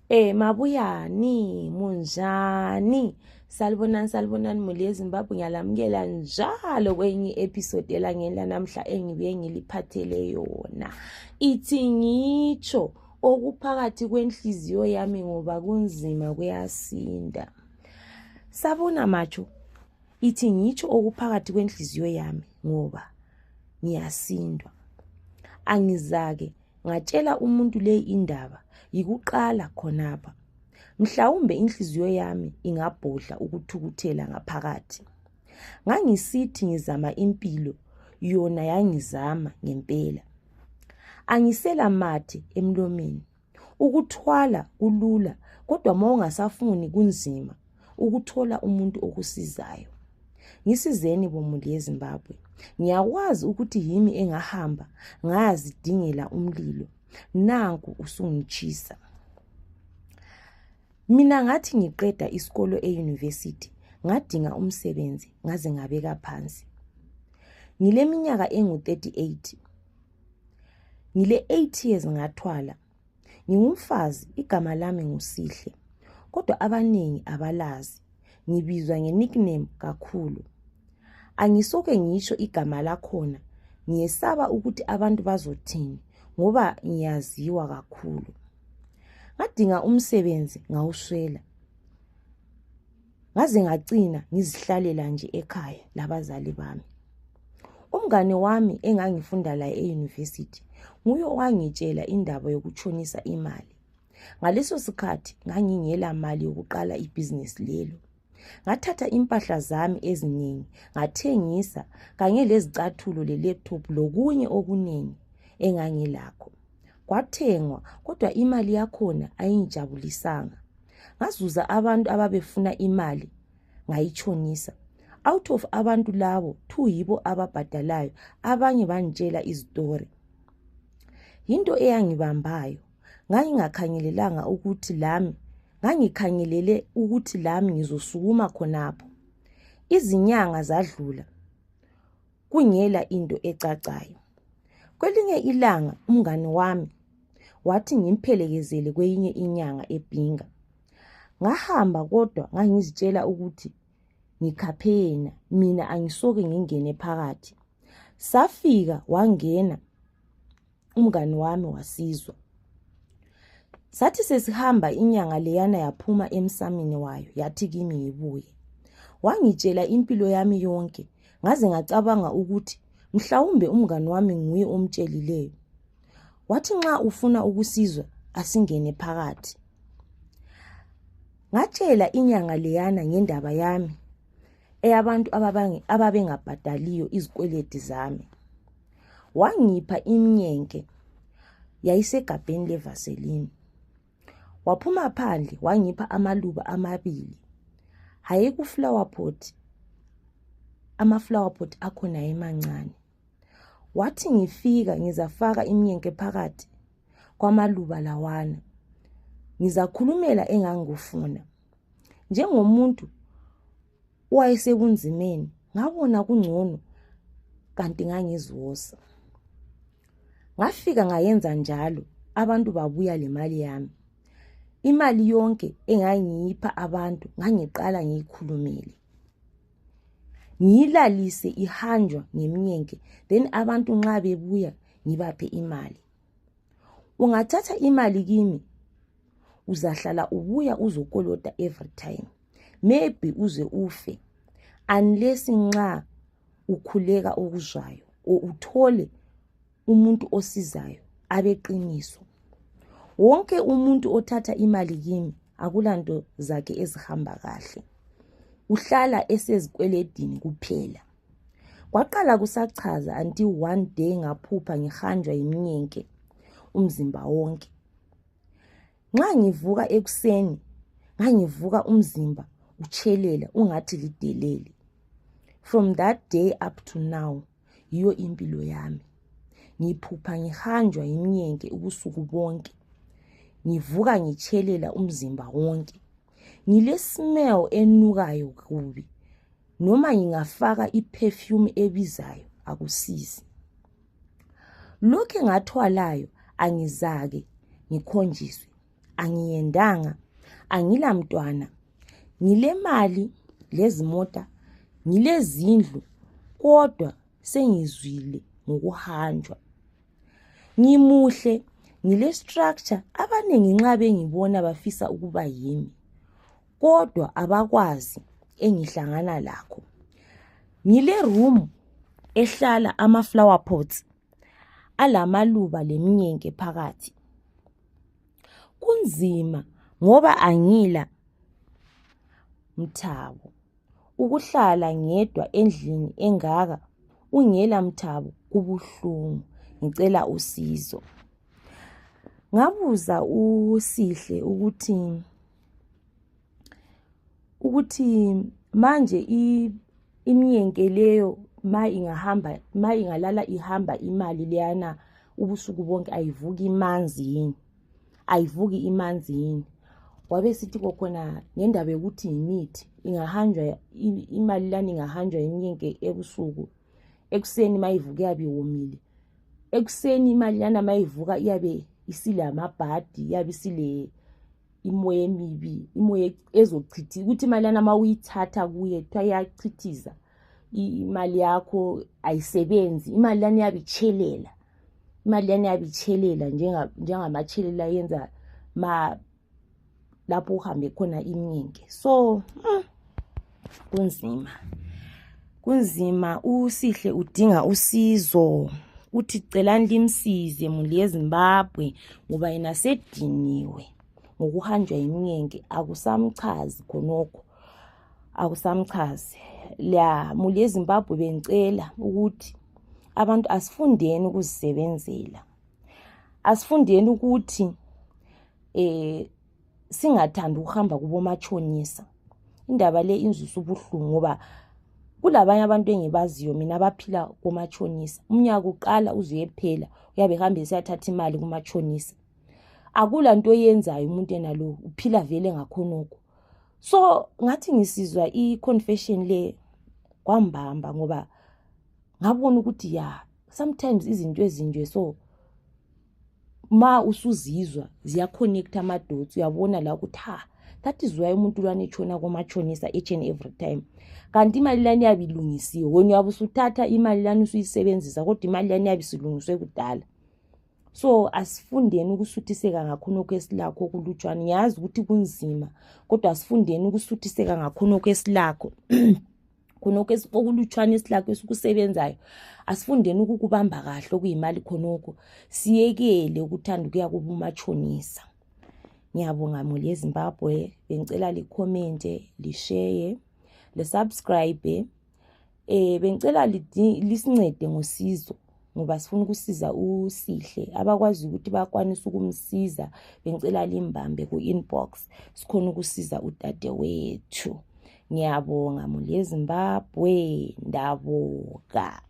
Mabuyani, munjani? Salibonani muli yeZimbabwe, ngiyalamukela njalo kwenye episode elangeni lanamhla engibuye ngiliphathele yona. Ithi ngitsho okuphakathi kwenhliziyo yami ngoba kunzima kuyasinda. Sabona macho, ithi ngitsho okuphakathi kwenhliziyo yami ngoba ngiyasindwa. Angizake ngatshela umuntu le indaba yikuqala khonapha. Mhlawumbe inhliziyo yami ingabhodla ukuthukuthela ngaphakathi. Ngangisithi ngizama impilo, yona yangizama ngempela. Angisela mathe emlomeni. Ukuthwala kulula, kodwa mawungasafuni kunzima ukuthola umuntu okusizayo. Ngisizeni bomuli yeZimbabwe. Ngiyakwazi ukuthi yimi engahamba ngazidingela umlilo. Nanku usungitshisa. Mina ngathi ngiqeda isikolo euniversity, ngadinga umsebenzi ngaze ngabeka phansi. Ngile minyaka engu-38. Ngile 8 years ngathwala. Ngingumfazi, igama lami nguSihle. Kodwa abaningi abalazi. Ngibizwa nge-nickname kakhulu. Angisoke ngisho igama lakhona. Ngiyesaba ukuthi abantu bazothini ngoba ngiyaziwa kakhulu. Ngadinga umsebenzi ngawuswela. Ngaze ngacina ngizihlalela nje ekhaya labazali bami. Umngane wami engangifunda la euniversity nguye owangitshela indaba yokutshonisa imali. Ngaleso sikhathi ngangingela mali yokuqala ibhizinisi lelo. Ngathatha impahla zami eziningi, ngathengisa kanye lezicathulo le-laptop lokunye okuningi engangilakho. Kwathengwa, kodwa imali yakhona ayingijabulisanga. Ngazuza abantu ababefuna imali, ngayitshonisa. Out of abantu labo, 2 yibo ababhadalayo, abanye bangitshela izitori. Into eyangibambayo, ngangikhangelele ukuthi lami ngizosukuma khonapho. Izinyanga zadlula, kungela into ecacayo. Kwelinye ilanga umngane wami wathi ngimphelekezele kwenye inyanga eBhinga. Ngahamba kodwa ngangizitshela ukuthi ngikhaphena, mina angisoke ngingene phakathi. Safika wangena umngane wami wasizwa. Sathi sesihamba inyanga leyana yaphuma emsamini wayo, yathi kimi ngibuye. Wangitshela impilo yami yonke, ngaze ngacabanga ukuthi mhlawumbe umngane wami nguye omtshelileyo. Wathi nxa ufuna ukusizwa asingene phakathi. Ngatshela inyanga leyana ngendaba yami eyabantu ababengabhadaliyo izikweleti zami. Wangipha imnyenke yayisegabheni levaseline. Waphuma phandle wangipha amaluba 2. Hayi ku-flower pot. Ama-flower pot akhona emancane. Wathi ngifika ngizafaka imnyenke phakathi kwamaluba lawana. Ngizakhulumela engangufuna. Njengomuntu owayesebunzimeni, ngabona kungcono kanti ngangiziwosa. Ngafika ngayenza njalo, abantu babuya le mali yami. Imali yonke engangiyipha abantu ngangiqala ngiyikhulumele. Ngiyilalise ihanjwa ngemnyenke, then abantu nxa bebuya ngibaphe imali. Ungathatha imali kimi, uzahlala ubuya uzokolota every time. Maybe uze ufe, unless nxa ukhuleka okuzwayo o uthole umuntu osizayo abeqiniso. Wonke umuntu othatha imali kimi akulanto zakhe ezihamba kahle. Uhlala esezikweledini kuphela. Kwaqala kusachaza until one day ngaphupha ngihanjwa yimnyenke umzimba wonke. Nxa ngivuka ekuseni, ngangivuka umzimba utshelela ungathi lidelele. From that day up to now, yiyo impilo yami. Ngiphupha ngihanjwa yimnyenke ubusuku bonke. Ngivuka ngitshelela umzimba wonke. Ngile smell enukayo kubi. Noma ngingafaka iperfume ebizayo akusizi. Lokho ngathwalayo angizake ngikhonjiswe. angiyendanga, angilamntwana, ngile mali, lezimota, ngilezindlu, kodwa sengizwile ngokuhanjwa. Ngimuhle, ngile structure, abaningi nxa bengibona bafisa ukuba yimi, kodwa abakwazi engihlangana lakho. Ngile room ehlala ama-flower pots alamaluba leminyenke phakathi. Kunzima ngoba angila mthabo. Ukuhlala ngedwa endlini engaka ungela mthabo kubuhlungu. Ngicela usizo. Ngabuza uSihle ukuthi manje imyenke leyo ma ingalala ihamba imali leyana ubusuku bonke ayivuki imanzi yini. Wabe sithi kokhona ngendaba yokuthi imithi ingahanjwa imali lana ingahanjwa imyenke ebusuku, ekuseni mayivuka yabe womile. Ekuseni imali lana mayivuka iyabe isilamabhadi, iyabe isile imoya emibi, imoya ezochithiza ukuthi imali lana mawuyithatha kuye kuthiwa iyachithiza imali yakho, ayisebenzi. Imali lana iyabe ichelela, njengamachelela yenza lapho uhambe khona imyenke. So kunzima. uSihle udinga usizo, uthi celani limsize muli eZimbabwe ngoba yena sediniwe ngokuhanjwa imyenke. Akusamchazi khonokho, akusamchazi. La muli eZimbabwe bengicela ukuthi abantu asifundeni ukuzisebenzela, asifundeni ukuthi singathandi ukuhamba kubomatshonisa. Indaba le inzusa ubuhlungu ngoba kulabanye abantu engibaziyo mina abaphila kumatshonisa. Umnyaka uqala uzuyephela uyabe hambe esiyathatha imali kumatshonisa. Akula nto yenzayo umuntu enalo, uphila vele ngakhonokho. So ngathi ngisizwa i-confession le kwambamba ngoba ngabona ukuthi sometimes izinto ezinje so ma usuzizwa ziya-connect ama-dots, uyabona la ukuthi that is why umuntu lwana etshona komatshonisa each and every time. Kanti imali lana iyabe ilungisiwe, wena uyabe usuthatha imali lana usuyisebenzisa, kodwa imali lana iyabe isilungiswe kudala. So asifundeni ukusuthiseka ngakhonokho esilakho kulutshwana. Ngiyazi ukuthi kunzima, kodwa asifundeni ukusuthiseka ngakhonokho esilakho. Khonokho okulutshwana esilakho esikusebenzayo, asifundeni ukukubamba kahle okuyimali khonokho. Siyekele ukuthanda ukuya kubomatshonisa. Ngiyabonga muli eZimbabwe, bengicela likhomente, lishare, lesubscribe. Bengicela lisincede ngosizo ngoba sifuna ukusiza uSihle. Abakwazi ukuthi bakwanisa ukumsiza, bengicela limbambe ku-inbox sikhona ukusiza udadewethu. Ngiyabonga muli eZimbabwe, ndabuka.